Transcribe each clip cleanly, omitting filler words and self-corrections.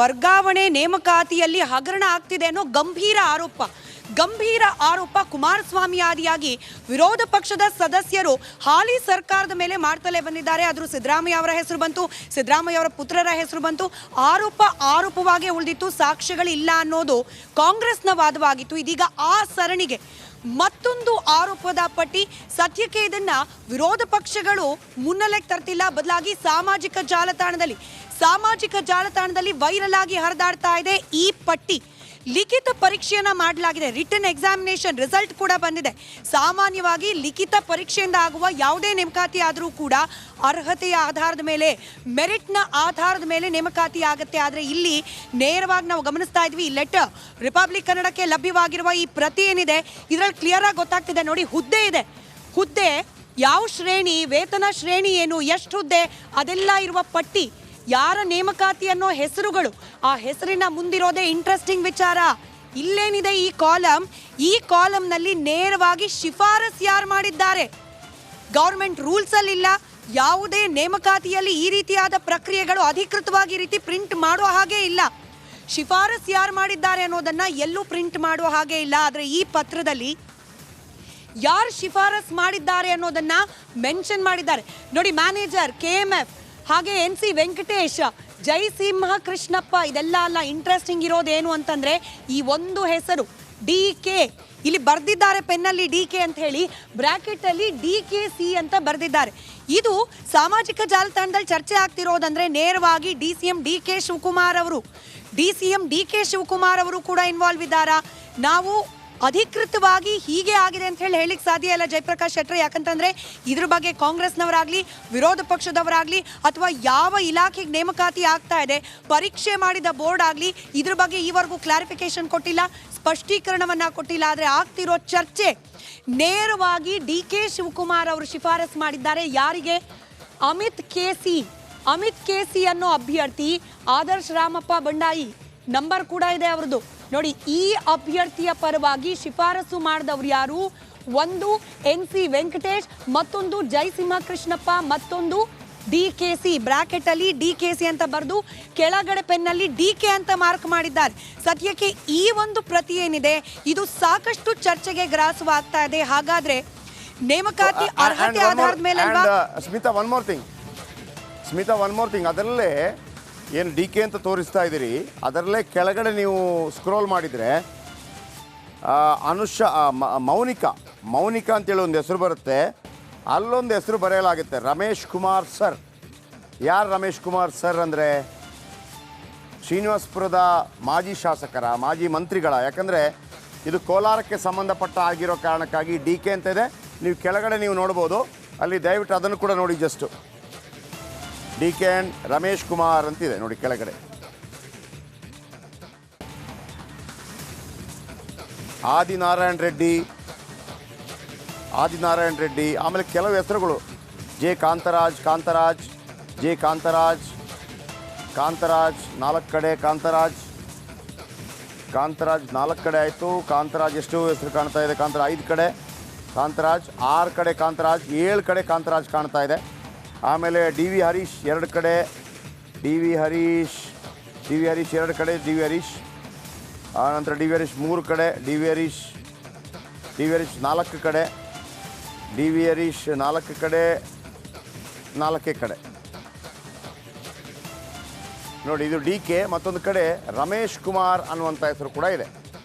ವರ್ಗಾವಣೆ ನೇಮಕಾತಿಯಲ್ಲಿ ಹಗರಣ ಆಗ್ತಿದೆ ಅನ್ನೋ ಗಂಭೀರ ಆರೋಪ ಕುಮಾರಸ್ವಾಮಿ ಆದಿಯಾಗಿ ವಿರೋಧ ಪಕ್ಷದ ಸದಸ್ಯರು ಹಾಲಿ ಸರ್ಕಾರದ ಮೇಲೆ ಮಾಡ್ತಲೇ ಬಂದಿದ್ದಾರೆ. ಆದರೂ ಸಿದ್ದರಾಮಯ್ಯ ಅವರ ಹೆಸರು ಬಂತು, ಸಿದ್ದರಾಮಯ್ಯ ಅವರ ಪುತ್ರರ ಹೆಸರು ಬಂತು. ಆರೋಪವಾಗೇ ಉಳಿದಿತ್ತು, ಸಾಕ್ಷ್ಯಗಳಿಲ್ಲ ಅನ್ನೋದು ಕಾಂಗ್ರೆಸ್ನ ವಾದವಾಗಿತ್ತು. ಇದೀಗ ಆ ಸರಣಿಗೆ ಮತ್ತೊಂದು ಆರೋಪದ ಪಟ್ಟಿ. ಸದ್ಯಕ್ಕೆ ಇದನ್ನ ವಿರೋಧ ಪಕ್ಷಗಳು ಮುನ್ನೆಲೆಗೆ ತರ್ತಿಲ್ಲ, ಬದಲಾಗಿ ಸಾಮಾಜಿಕ ಜಾಲತಾಣದಲ್ಲಿ ವೈರಲ್ ಆಗಿ ಹರಿದಾಡ್ತಾ ಇದೆ ಈ ಪಟ್ಟಿ. ಲಿಖಿತ ಪರೀಕ್ಷೆಯನ್ನ ಮಾಡಲಾಗಿದೆ, ರಿಟನ್ ಎಕ್ಸಾಮಿನೇಷನ್ ರಿಸಲ್ಟ್ ಕೂಡ ಬಂದಿದೆ. ಸಾಮಾನ್ಯವಾಗಿ ಲಿಖಿತ ಪರೀಕ್ಷೆಯಿಂದ ಆಗುವ ಯಾವುದೇ ನೇಮಕಾತಿ ಆದರೂ ಕೂಡ ಅರ್ಹತೆಯ ಆಧಾರದ ಮೇಲೆ, ಮೆರಿಟ್ನ ಆಧಾರದ ಮೇಲೆ ನೇಮಕಾತಿ ಆಗುತ್ತೆ. ಆದರೆ ಇಲ್ಲಿ ನೇರವಾಗಿ ನಾವು ಗಮನಿಸ್ತಾ ಇದ್ವಿ, ಈ ಲೆಟರ್ ರಿಪಬ್ಲಿಕ್ ಕನ್ನಡಕ್ಕೆ ಲಭ್ಯವಾಗಿರುವ ಈ ಪ್ರತಿ ಏನಿದೆ ಇದರಲ್ಲಿ ಕ್ಲಿಯರ್ ಆಗಿ ಗೊತ್ತಾಗ್ತಿದೆ. ನೋಡಿ, ಹುದ್ದೆ ಇದೆ, ಹುದ್ದೆ ಯಾವ ಶ್ರೇಣಿ, ವೇತನ ಶ್ರೇಣಿ ಏನು, ಎಷ್ಟು ಹುದ್ದೆ, ಅದೆಲ್ಲ ಇರುವ ಪಟ್ಟಿ, ಯಾರ ನೇಮಕಾತಿ ಅನ್ನೋ ಹೆಸರುಗಳು, ಆ ಹೆಸರಿನ ಮುಂದಿರೋದೇ ಇಂಟ್ರೆಸ್ಟಿಂಗ್ ವಿಚಾರ. ಇಲ್ಲೇನಿದೆ ಈ ಕಾಲಂನಲ್ಲಿ ನೇರವಾಗಿ ಶಿಫಾರಸ್ ಯಾರು ಮಾಡಿದ್ದಾರೆ, ಗೌರ್ಮೆಂಟ್ ರೂಲ್ಸ್ ಅಲ್ಲಿ ಇಲ್ಲ. ಯಾವುದೇ ನೇಮಕಾತಿಯಲ್ಲಿ ಈ ರೀತಿಯಾದ ಪ್ರಕ್ರಿಯೆಗಳು ಅಧಿಕೃತವಾಗಿ ರೀತಿ ಪ್ರಿಂಟ್ ಮಾಡುವ ಹಾಗೆ ಇಲ್ಲ. ಶಿಫಾರಸ್ ಯಾರು ಮಾಡಿದ್ದಾರೆ ಅನ್ನೋದನ್ನ ಎಲ್ಲೂ ಪ್ರಿಂಟ್ ಮಾಡುವ ಹಾಗೆ ಇಲ್ಲ. ಆದರೆ ಈ ಪತ್ರದಲ್ಲಿ ಯಾರು ಶಿಫಾರಸ್ ಮಾಡಿದ್ದಾರೆ ಅನ್ನೋದನ್ನ ಮೆನ್ಷನ್ ಮಾಡಿದ್ದಾರೆ. ನೋಡಿ, ಮ್ಯಾನೇಜರ್ KMF, ಹಾಗೆ NC ವೆಂಕಟೇಶ್, ಜಯಸಿಂಹ ಕೃಷ್ಣಪ್ಪ. ಇದೆಲ್ಲ ಅಲ್ಲ, ಇಂಟ್ರೆಸ್ಟಿಂಗ್ ಇರೋದೇನು ಅಂತಂದ್ರೆ ಈ ಒಂದು ಹೆಸರು DK, ಇಲ್ಲಿ ಬರ್ದಿದ್ದಾರೆ ಪೆನ್ನಲ್ಲಿ DK ಅಂತ ಹೇಳಿ, ಬ್ರಾಕೆಟ್ ಅಲ್ಲಿ DKC ಅಂತ ಬರ್ದಿದ್ದಾರೆ. ಇದು ಸಾಮಾಜಿಕ ಜಾಲತಾಣದಲ್ಲಿ ಚರ್ಚೆ ಆಗ್ತಿರೋದಂದ್ರೆ ನೇರವಾಗಿ DCM DK ಶಿವಕುಮಾರ್ ಅವರು ಕೂಡ ಇನ್ವಾಲ್ವ್ ಇದ್ದಾರಾ? ನಾವು ಅಧಿಕೃತವಾಗಿ ಹೀಗೆ ಆಗಿದೆ ಅಂತ ಹೇಳಿಕ್ಕೆ ಸಾಧ್ಯ ಇಲ್ಲ ಜಯಪ್ರಕಾಶ್ ಶೆಟ್ಟರ್. ಯಾಕಂತಂದ್ರೆ ಇದ್ರ ಬಗ್ಗೆ ಕಾಂಗ್ರೆಸ್ನವರಾಗ್ಲಿ, ವಿರೋಧ ಪಕ್ಷದವರಾಗ್ಲಿ, ಅಥವಾ ಯಾವ ಇಲಾಖೆಗೆ ನೇಮಕಾತಿ ಆಗ್ತಾ ಇದೆ, ಪರೀಕ್ಷೆ ಮಾಡಿದ ಬೋರ್ಡ್ ಆಗಲಿ, ಇದ್ರ ಬಗ್ಗೆ ಈವರೆಗೂ ಕ್ಲಾರಿಫಿಕೇಶನ್ ಕೊಟ್ಟಿಲ್ಲ, ಸ್ಪಷ್ಟೀಕರಣವನ್ನ ಕೊಟ್ಟಿಲ್ಲ. ಆದರೆ ಆಗ್ತಿರೋ ಚರ್ಚೆ ನೇರವಾಗಿ DK ಶಿವಕುಮಾರ್ ಅವರು ಶಿಫಾರಸ್ ಮಾಡಿದ್ದಾರೆ. ಯಾರಿಗೆ? ಅಮಿತ್ KC ಅನ್ನೋ ಅಭ್ಯರ್ಥಿ, ಆದರ್ಶ್ ರಾಮಪ್ಪ ಬಂಡಾಯಿ ನಂಬರ್ ಕೂಡ ಇದೆ ಅವ್ರದ್ದು. ನೋಡಿ, ಈ ಅಭ್ಯರ್ಥಿಯ ಪರವಾಗಿ ಶಿಫಾರಸು ಮಾಡಿದವರು ಯಾರು? ಒಂದು NC ವೆಂಕಟೇಶ್, ಮತ್ತೊಂದು ಜಯಸಿಂಹ ಕೃಷ್ಣಪ್ಪ, ಮತ್ತೊಂದು DKC. ಬ್ರಾಕೆಟ್ ಅಲ್ಲಿ DKC ಅಂತ ಬರೆದು ಕೆಳಗಡೆ ಪೆನ್ನಲ್ಲಿ DK ಅಂತ ಮಾರ್ಕ್ ಮಾಡಿದ್ದಾರೆ. ಸದ್ಯಕ್ಕೆ ಈ ಒಂದು ಪ್ರತಿ ಏನಿದೆ ಇದು ಸಾಕಷ್ಟು ಚರ್ಚೆಗೆ ಗ್ರಾಸವಾಗ್ತಾ ಇದೆ. ಹಾಗಾದ್ರೆ ನೇಮಕಾತಿ ಅರ್ಹತೆ ಆಧಾರದ ಮೇಲೆ ಅಲ್ವಾ? ಸ್ಮಿತಾ, ಒನ್ ಮೋರ್ ಥಿಂಗ್, ಅದರಲ್ಲೇ ಏನು DK ಅಂತ ತೋರಿಸ್ತಾ ಇದ್ದೀರಿ, ಅದರಲ್ಲೇ ಕೆಳಗಡೆ ನೀವು ಸ್ಕ್ರೋಲ್ ಮಾಡಿದರೆ ಮೌನಿಕಾ ಅಂತೇಳಿ ಒಂದು ಹೆಸರು ಬರುತ್ತೆ. ಅಲ್ಲೊಂದು ಹೆಸರು ಬರೆಯಲಾಗುತ್ತೆ, ರಮೇಶ್ ಕುಮಾರ್ ಸರ್. ಯಾರು ರಮೇಶ್ ಕುಮಾರ್ ಸರ್ ಅಂದರೆ ಶ್ರೀನಿವಾಸಪುರದ ಮಾಜಿ ಶಾಸಕರ, ಮಾಜಿ ಮಂತ್ರಿಗಳ. ಯಾಕಂದರೆ ಇದು ಕೋಲಾರಕ್ಕೆ ಸಂಬಂಧಪಟ್ಟ ಆಗಿರೋ ಕಾರಣಕ್ಕಾಗಿ DK ಅಂತ ಇದೆ. ನೀವು ಕೆಳಗಡೆ ನೀವು ನೋಡ್ಬೋದು, ಅಲ್ಲಿ ದಯವಿಟ್ಟು ಅದನ್ನು ಕೂಡ ನೋಡಿ. Just DK and Ramesh Kumar ಅಂತಿದೆ ನೋಡಿ ಕೆಳಗಡೆ. ಆದಿನಾರಾಯಣ್ ರೆಡ್ಡಿ, ಆಮೇಲೆ ಕೆಲವು ಹೆಸರುಗಳು, ಕಾಂತರಾಜ್, 4 ಕಡೆ ಕಾಂತರಾಜ್ 4 ಕಡೆ ಆಯಿತು. ಕಾಂತರಾಜ್ ಎಷ್ಟು ಹೆಸರು ಕಾಣ್ತಾ ಇದೆ? 5 ಕಡೆ ಕಾಂತರಾಜ್, 6 ಕಡೆ ಕಾಂತರಾಜ್, 7 ಕಡೆ ಕಾಂತರಾಜ್ ಕಾಣ್ತಾ ಇದೆ. ಆಮೇಲೆ DV ಹರೀಶ್ 2 ಕಡೆ, DV ಹರೀಶ್ 2 ಕಡೆ, ಆನಂತರ DV ಹರೀಶ್ 3 ಕಡೆ, DV ಹರೀಶ್ 4 ಕಡೆ, DV ಹರೀಶ್ 4 ಕಡೆ, 4 ಕಡೆ ನೋಡಿ. ಇದು DK. ಮತ್ತೊಂದು ಕಡೆ ರಮೇಶ್ ಕುಮಾರ್ ಅನ್ನುವಂಥ ಹೆಸರು ಕೂಡ ಇದೆ.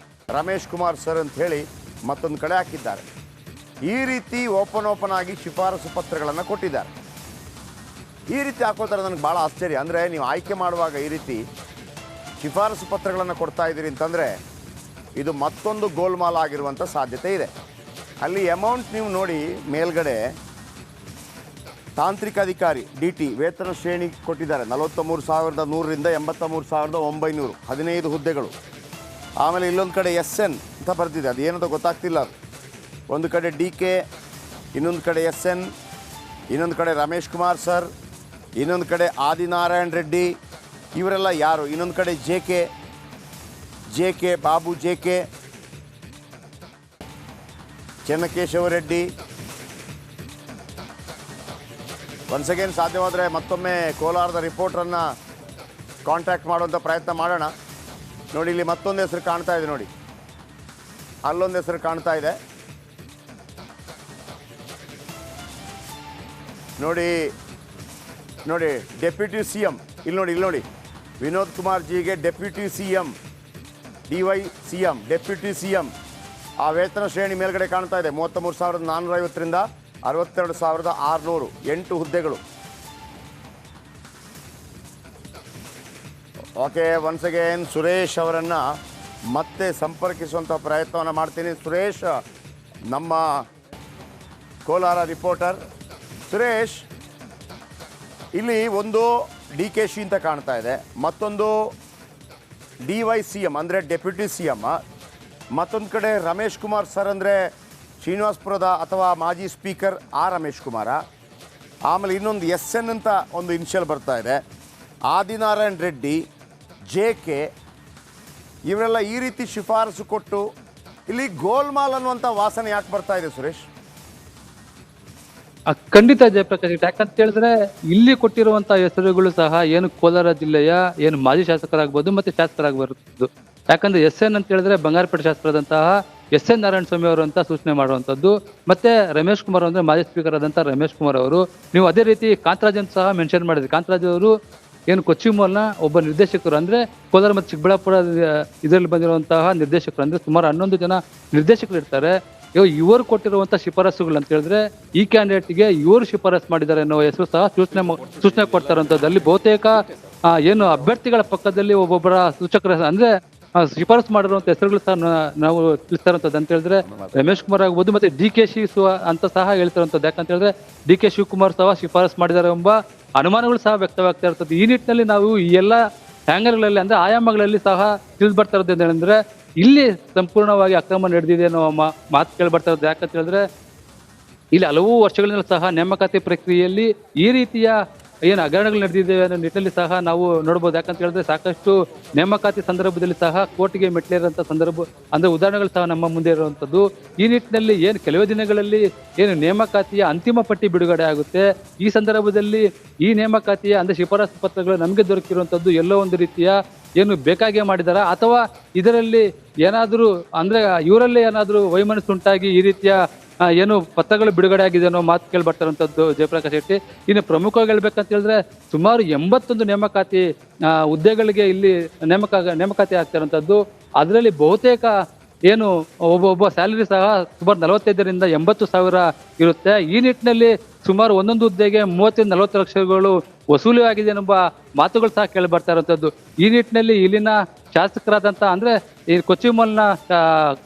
ರಮೇಶ್ ಕುಮಾರ್ ಸರ್ ಅಂತ ಹೇಳಿ ಮತ್ತೊಂದು ಕಡೆ ಹಾಕಿದ್ದಾರೆ. ಈ ರೀತಿ ಓಪನ್ ಆಗಿ ಶಿಫಾರಸು ಪತ್ರಗಳನ್ನು ಕೊಟ್ಟಿದ್ದಾರೆ. ಈ ರೀತಿ ಹಾಕೋತಾರೆ ನನಗೆ ಭಾಳ ಆಶ್ಚರ್ಯ. ಅಂದರೆ ನೀವು ಆಯ್ಕೆ ಮಾಡುವಾಗ ಈ ರೀತಿ ಶಿಫಾರಸು ಪತ್ರಗಳನ್ನು ಕೊಡ್ತಾ ಇದ್ದೀರಿ ಅಂತಂದರೆ ಇದು ಮತ್ತೊಂದು ಗೋಲ್ಮಾಲ್ ಆಗಿರುವಂಥ ಸಾಧ್ಯತೆ ಇದೆ. ಅಲ್ಲಿ ಅಮೌಂಟ್ ನೀವು ನೋಡಿ, ಮೇಲ್ಗಡೆ ತಾಂತ್ರಿಕ ಅಧಿಕಾರಿ DT ವೇತನ ಶ್ರೇಣಿ ಕೊಟ್ಟಿದ್ದಾರೆ 43,100ರಿಂದ 83,900, 15 ಹುದ್ದೆಗಳು. ಆಮೇಲೆ ಇಲ್ಲೊಂದು ಕಡೆ SN ಅಂತ ಬರ್ತಿದೆ, ಅದು ಏನಂತ ಗೊತ್ತಾಗ್ತಿಲ್ಲ. ಅದು ಒಂದು ಕಡೆ DK, ಇನ್ನೊಂದು ಕಡೆ SN, ಇನ್ನೊಂದು ಕಡೆ ರಮೇಶ್ ಕುಮಾರ್ ಸರ್, ಇನ್ನೊಂದು ಕಡೆ ಆದಿನಾರಾಯಣ್ ರೆಡ್ಡಿ. ಇವರೆಲ್ಲ ಯಾರು? ಇನ್ನೊಂದು ಕಡೆ JK Babu, JK Chennakeshava Reddy. Once again ಸಾಧ್ಯವಾದರೆ ಮತ್ತೊಮ್ಮೆ ಕೋಲಾರದ ರಿಪೋರ್ಟ್ರನ್ನು ಕಾಂಟ್ಯಾಕ್ಟ್ ಮಾಡುವಂಥ ಪ್ರಯತ್ನ ಮಾಡೋಣ. ನೋಡಿ, ಇಲ್ಲಿ ಮತ್ತೊಂದು ಹೆಸರು ಕಾಣ್ತಾ ಇದೆ, ನೋಡಿ ಅಲ್ಲೊಂದು ಹೆಸರು ಕಾಣ್ತಾ ಇದೆ. ನೋಡಿ ಡೆಪ್ಯೂಟಿ ಸಿ ಎಂ, ಇಲ್ಲಿ ನೋಡಿ ವಿನೋದ್ ಕುಮಾರ್ ಜಿಗೆ deputy C M, DY deputy C M. ಆ ವೇತನ ಶ್ರೇಣಿ ಮೇಲ್ಗಡೆ ಕಾಣ್ತಾ ಇದೆ 33,450ರಿಂದ 62,600, 8 ಹುದ್ದೆಗಳು. ಓಕೆ, ಒನ್ಸ್ ಅಗೇನ್ ಸುರೇಶ್ ಅವರನ್ನು ಮತ್ತೆ ಸಂಪರ್ಕಿಸುವಂಥ ಪ್ರಯತ್ನವನ್ನು ಮಾಡ್ತೀನಿ. ಸುರೇಶ್, ನಮ್ಮ ಕೋಲಾರ ರಿಪೋರ್ಟರ್. ಸುರೇಶ್, ಇಲ್ಲಿ ಒಂದು DKC ಅಂತ ಕಾಣ್ತಾ ಇದೆ, ಮತ್ತೊಂದು DYCM ಅಂದರೆ ಡೆಪ್ಯೂಟಿ ಸಿ ಎಮ್, ಮತ್ತೊಂದು ಕಡೆ ರಮೇಶ್ ಕುಮಾರ್ ಸರ್ ಅಂದರೆ ಶ್ರೀನಿವಾಸಪುರದ ಅಥವಾ ಮಾಜಿ ಸ್ಪೀಕರ್ ರಮೇಶ್ ಕುಮಾರ. ಆಮೇಲೆ ಇನ್ನೊಂದು SN ಅಂತ ಒಂದು ಇನಿಷಿಯಲ್ ಬರ್ತಾ ಇದೆ, ಆದಿನಾರಾಯಣ್ ರೆಡ್ಡಿ, JK. ಇವರೆಲ್ಲ ಈ ರೀತಿ ಶಿಫಾರಸು ಕೊಟ್ಟು ಇಲ್ಲಿ ಗೋಲ್ಮಾಲ್ ಅನ್ನುವಂಥ ವಾಸನೆ ಯಾಕೆ ಬರ್ತಾ ಇದೆ ಸುರೇಶ್? ಖಂಡಿತ ಜಯಪ್ರಕಾಶ್, ಯಾಕಂತ ಹೇಳಿದ್ರೆ ಇಲ್ಲಿ ಕೊಟ್ಟಿರುವಂತಹ ಹೆಸರುಗಳು ಸಹ ಏನು ಕೋಲಾರ ಜಿಲ್ಲೆಯ ಏನು ಮಾಜಿ ಶಾಸಕರಾಗ್ಬೋದು ಮತ್ತೆ ಶಾಸಕರಾಗಬಾರದು. ಯಾಕಂದ್ರೆ SN ಅಂತ ಹೇಳಿದ್ರೆ ಬಂಗಾರಪೇಟೆ ಶಾಸಕರಾದಂತಹ SN ನಾರಾಯಣ ಸ್ವಾಮಿ ಅವರು ಅಂತ ಸೂಚನೆ ಮಾಡುವಂಥದ್ದು, ಮತ್ತೆ ರಮೇಶ್ ಕುಮಾರ್ ಅಂದ್ರೆ ಮಾಜಿ ಸ್ಪೀಕರ್ ಆದಂತಹ ರಮೇಶ್ ಕುಮಾರ್ ಅವರು. ನೀವು ಅದೇ ರೀತಿ ಕಾಂತರಾಜ್ ಅಂತ ಸಹ ಮೆನ್ಷನ್ ಮಾಡಿದ್ರಿ. ಕಾಂತರಾಜ್ ಅವರು ಏನು ಕೊಚ್ಚಿ ಮಾಲ್ನ ಒಬ್ಬ ನಿರ್ದೇಶಕರು, ಅಂದ್ರೆ ಕೋಲಾರ ಮತ್ತು ಚಿಕ್ಕಬಳ್ಳಾಪುರ ಇದರಲ್ಲಿ ಬಂದಿರುವಂತಹ ನಿರ್ದೇಶಕರು, ಅಂದ್ರೆ ಸುಮಾರು 11 ಜನ ನಿರ್ದೇಶಕರು ಇರ್ತಾರೆ. ಇವರು ಕೊಟ್ಟಿರುವಂತ ಶಿಫಾರಸುಗಳು ಅಂತ ಹೇಳಿದ್ರೆ ಈ ಕ್ಯಾಂಡಿಡೇಟ್ಗೆ ಇವರು ಶಿಫಾರಸು ಮಾಡಿದ್ದಾರೆ ಅನ್ನೋ ಹೆಸರು ಸಹ ಸೂಚನೆ ಕೊಡ್ತಾರಂಥದ್ದು. ಅಲ್ಲಿ ಬಹುತೇಕ ಏನು ಅಭ್ಯರ್ಥಿಗಳ ಪಕ್ಕದಲ್ಲಿ ಒಬ್ಬೊಬ್ಬರ ಸೂಚಕರ ಅಂದ್ರೆ ಶಿಫಾರಸು ಮಾಡಿರುವಂತ ಹೆಸರುಗಳು ಸಹ ನಾವು ತಿಳಿಸ್ತಾರಂಥದ್ದು. ಅಂತ ಹೇಳಿದ್ರೆ ರಮೇಶ್ ಕುಮಾರ್ ಆಗ್ಬೋದು, ಮತ್ತೆ DKC ಅಂತ ಸಹ ಹೇಳ್ತಾರಂಥದ್ದು. ಯಾಕಂತ ಹೇಳಿದ್ರೆ DK ಶಿವಕುಮಾರ್ ಸಹ ಶಿಫಾರಸು ಮಾಡಿದ್ದಾರೆ ಎಂಬ ಅನುಮಾನಗಳು ಸಹ ವ್ಯಕ್ತವಾಗ್ತಾ ಇರ್ತದೆ. ಈ ನಿಟ್ಟಿನಲ್ಲಿ ನಾವು ಈ ಎಲ್ಲ ಹ್ಯಾಂಗರ್ಗಳಲ್ಲಿ ಅಂದ್ರೆ ಆಯಾಮಗಳಲ್ಲಿ ಸಹ ತಿಳಿದು ಬರ್ತಾ ಇರೋದು ಏನಂದ್ರೆ ಇಲ್ಲಿ ಸಂಪೂರ್ಣವಾಗಿ ಅಕ್ರಮ ನಡೆದಿದೆ ಅನ್ನೋ ಮಾತು ಕೇಳಿ ಬರ್ತಾ ಇರೋದು. ಯಾಕಂತ ಹೇಳಿದ್ರೆ ಇಲ್ಲಿ ಹಲವು ವರ್ಷಗಳಿಂದ ಸಹ ನೇಮಕಾತಿ ಪ್ರಕ್ರಿಯೆಯಲ್ಲಿ ಈ ರೀತಿಯ ಏನು ಹಗರಣಗಳು ನಡೆದಿದ್ದೇವೆ ಅನ್ನೋ ನಿಟ್ಟಿನಲ್ಲಿ ಸಹ ನಾವು ನೋಡ್ಬೋದು. ಯಾಕಂತ ಹೇಳಿದ್ರೆ ಸಾಕಷ್ಟು ನೇಮಕಾತಿ ಸಂದರ್ಭದಲ್ಲಿ ಸಹ ಕೋರ್ಟ್ಗೆ ಮೆಟ್ಲೇರಂಥ ಸಂದರ್ಭ ಅಂದ್ರೆ ಉದಾಹರಣೆಗಳು ಸಹ ನಮ್ಮ ಮುಂದೆ ಇರುವಂಥದ್ದು. ಈ ನಿಟ್ಟಿನಲ್ಲಿ ಏನು ಕೆಲವೇ ದಿನಗಳಲ್ಲಿ ಏನು ನೇಮಕಾತಿಯ ಅಂತಿಮ ಪಟ್ಟಿ ಬಿಡುಗಡೆ ಆಗುತ್ತೆ, ಈ ಸಂದರ್ಭದಲ್ಲಿ ಈ ನೇಮಕಾತಿಯ ಅಂದ್ರೆ ಶಿಫಾರಸು ಪತ್ರಗಳು ನಮಗೆ ದೊರಕಿರುವಂಥದ್ದು ಎಲ್ಲೋ ಒಂದು ರೀತಿಯ ಏನು ಬೇಕಾಗೆ ಮಾಡಿದಾರ ಅಥವಾ ಇದರಲ್ಲಿ ಏನಾದರೂ ಅಂದ್ರೆ ಇವರಲ್ಲಿ ಏನಾದರೂ ವೈಮನಸ್ಸು ಉಂಟಾಗಿ ಈ ರೀತಿಯ ಏನು ಪತ್ರಗಳು ಬಿಡುಗಡೆ ಆಗಿದೆ ಅನ್ನೋ ಮಾತು ಕೇಳಿ ಬರ್ತಾರಂಥದ್ದು ಜಯಪ್ರಕಾಶ್ ಶೆಟ್ಟಿ. ಇನ್ನು ಪ್ರಮುಖವಾಗಿ ಹೇಳ್ಬೇಕಂತ ಹೇಳಿದ್ರೆ ಸುಮಾರು 81 ನೇಮಕಾತಿ ಹುದ್ದೆಗಳಿಗೆ ಇಲ್ಲಿ ನೇಮಕಾತಿ ಆಗ್ತಿರೋಂಥದ್ದು. ಅದರಲ್ಲಿ ಬಹುತೇಕ ಏನು ಒಬ್ಬೊಬ್ಬ ಸ್ಯಾಲರಿ ಸಹ ಸುಮಾರು 45ರಿಂದ 80 ಸಾವಿರ ಇರುತ್ತೆ. ಈ ನಿಟ್ಟಿನಲ್ಲಿ ಸುಮಾರು ಒಂದೊಂದು ಹುದ್ದೆಗೆ 30-40 ಲಕ್ಷಗಳು ವಸೂಲಿ ಆಗಿದೆ ಎಂಬ ಮಾತುಗಳು ಸಹ ಕೇಳಿ ಬರ್ತಾ ಇರುವಂಥದ್ದು. ಈ ನಿಟ್ಟಿನಲ್ಲಿ ಇಲ್ಲಿನ ಶಾಸಕರಾದಂತಹ ಅಂದ್ರೆ ಈ ಕೊಚ್ಚಿ ಮಾಲ್ನ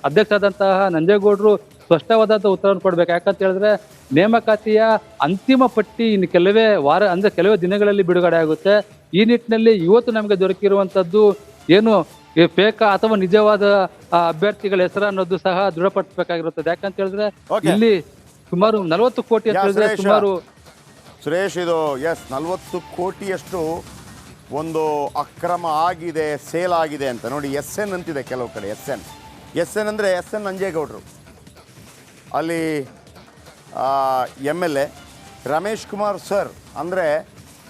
ಅಧ್ಯಕ್ಷರಾದಂತಹ ನಂಜೇಗೌಡರು ಸ್ಪಷ್ಟವಾದಂಥ ಉತ್ತರವನ್ನು ಕೊಡ್ಬೇಕು. ಯಾಕಂತ ಹೇಳಿದ್ರೆ ನೇಮಕಾತಿಯ ಅಂತಿಮ ಪಟ್ಟಿ ಇನ್ನು ಕೆಲವೇ ವಾರ ಅಂದ್ರೆ ಕೆಲವೇ ದಿನಗಳಲ್ಲಿ ಬಿಡುಗಡೆ ಆಗುತ್ತೆ. ಈ ನಿಟ್ಟಿನಲ್ಲಿ ಇವತ್ತು ನಮಗೆ ದೊರಕಿರುವಂತದ್ದು ಏನು ಫೇಕ ಅಥವಾ ನಿಜವಾದ ಅಭ್ಯರ್ಥಿಗಳ ಹೆಸರು ಅನ್ನೋದು ಸಹ ದೃಢಪಡಿಸಬೇಕಾಗಿರುತ್ತದೆ. ಯಾಕಂತ ಹೇಳಿದ್ರೆ ಇಲ್ಲಿ ಸುಮಾರು 40 ಕೋಟಿ ಅಂತ ಹೇಳಿದ್ರೆ ಸುಮಾರು ಸುರೇಶ್ ಇದು 40 ಕೋಟಿಯಷ್ಟು ಒಂದು ಅಕ್ರಮ ಆಗಿದೆ, ಸೇಲ್ ಆಗಿದೆ ಅಂತ ನೋಡಿ. SN ಅಂತಿದೆ ಕೆಲವು ಕಡೆ. SN ಅಂದರೆ SN ನಂಜೇಗೌಡರು, ಅಲ್ಲಿ MLA. ರಮೇಶ್ ಕುಮಾರ್ ಸರ್ ಅಂದರೆ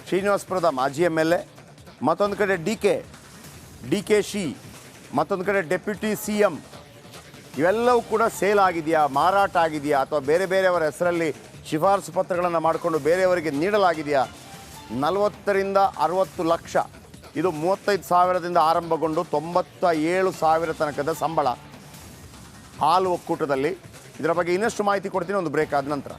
ಶ್ರೀನಿವಾಸಪುರದ ಮಾಜಿ MLA. ಮತ್ತೊಂದು ಕಡೆ DKC, ಮತ್ತೊಂದು ಕಡೆ ಡೆಪ್ಯೂಟಿ CM. ಇವೆಲ್ಲವೂ ಕೂಡ ಸೇಲ್ ಆಗಿದೆಯಾ, ಮಾರಾಟ ಆಗಿದೆಯಾ, ಅಥವಾ ಬೇರೆ ಬೇರೆಯವರ ಹೆಸರಲ್ಲಿ ಶಿಫಾರಸು ಪತ್ರಗಳನ್ನು ಮಾಡಿಕೊಂಡು ಬೇರೆಯವರಿಗೆ ನೀಡಲಾಗಿದೆಯಾ? 40ರಿಂದ 60 ಲಕ್ಷ, ಇದು 35 ಸಾವಿರದಿಂದ ಆರಂಭಗೊಂಡು 97 ಸಾವಿರ ತನಕದ ಸಂಬಳ ಹಾಲು ಒಕ್ಕೂಟದಲ್ಲಿ. ಇದರ ಬಗ್ಗೆ ಇನ್ನಷ್ಟು ಮಾಹಿತಿ ಕೊಡ್ತೀನಿ ಒಂದು ಬ್ರೇಕ್ ಆದ ನಂತರ.